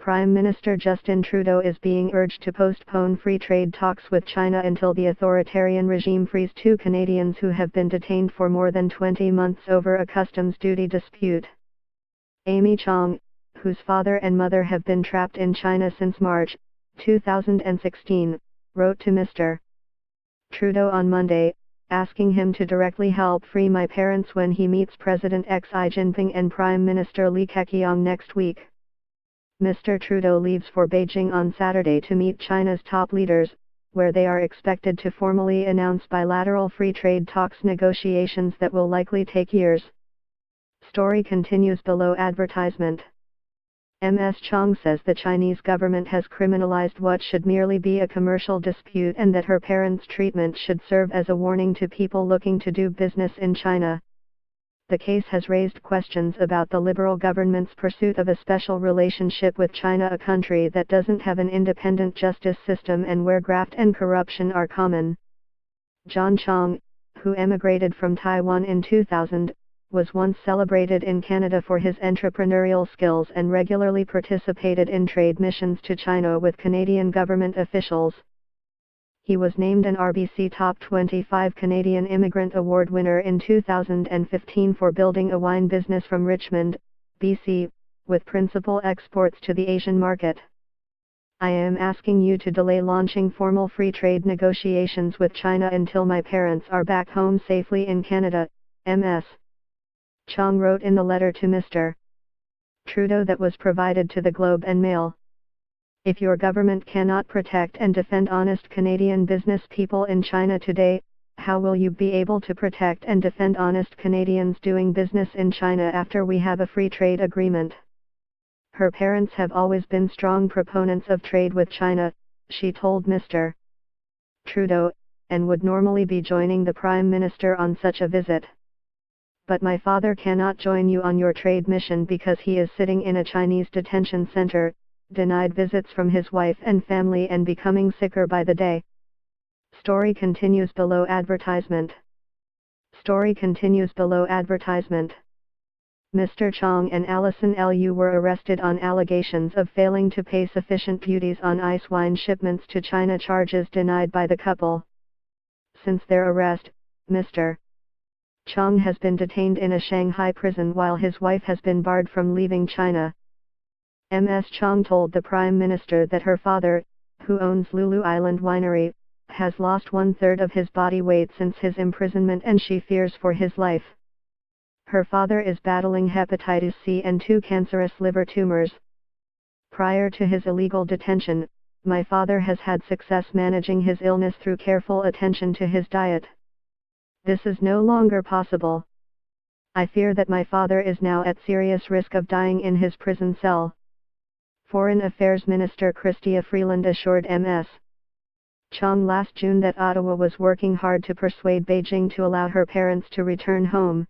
Prime Minister Justin Trudeau is being urged to postpone free trade talks with China until the authoritarian regime frees 2 Canadians who have been detained for more than 20 months over a customs duty dispute. Amy Chong, whose father and mother have been trapped in China since March 2016, wrote to Mr. Trudeau on Monday, asking him to directly help free my parents when he meets President Xi Jinping and Prime Minister Li Keqiang next week. Mr. Trudeau leaves for Beijing on Saturday to meet China's top leaders, where they are expected to formally announce bilateral free trade talks negotiations that will likely take years. Story continues below advertisement. Ms. Chong says the Chinese government has criminalized what should merely be a commercial dispute and that her parents' treatment should serve as a warning to people looking to do business in China. The case has raised questions about the Liberal government's pursuit of a special relationship with China, a country that doesn't have an independent justice system and where graft and corruption are common. John Chong, who emigrated from Taiwan in 2000, was once celebrated in Canada for his entrepreneurial skills and regularly participated in trade missions to China with Canadian government officials. He was named an RBC Top 25 Canadian Immigrant Award winner in 2015 for building a wine business from Richmond, BC, with principal exports to the Asian market. I am asking you to delay launching formal free trade negotiations with China until my parents are back home safely in Canada, Ms. Chong wrote in the letter to Mr. Trudeau that was provided to the Globe and Mail. If your government cannot protect and defend honest Canadian business people in China today, how will you be able to protect and defend honest Canadians doing business in China after we have a free trade agreement? Her parents have always been strong proponents of trade with China, she told Mr. Trudeau, and would normally be joining the Prime Minister on such a visit. But my father cannot join you on your trade mission because he is sitting in a Chinese detention center, denied visits from his wife and family and becoming sicker by the day. Story continues below advertisement. Story continues below advertisement. Mr. Chong and Alison Liu were arrested on allegations of failing to pay sufficient duties on ice wine shipments to China, charges denied by the couple. Since their arrest, Mr. Chong has been detained in a Shanghai prison while his wife has been barred from leaving China. Ms. Chong told the Prime Minister that her father, who owns Lulu Island Winery, has lost 1/3 of his body weight since his imprisonment and she fears for his life. Her father is battling hepatitis C and 2 cancerous liver tumors. Prior to his illegal detention, my father has had success managing his illness through careful attention to his diet. This is no longer possible. I fear that my father is now at serious risk of dying in his prison cell. Foreign Affairs Minister Chrystia Freeland assured Ms. Chong last June that Ottawa was working hard to persuade Beijing to allow her parents to return home.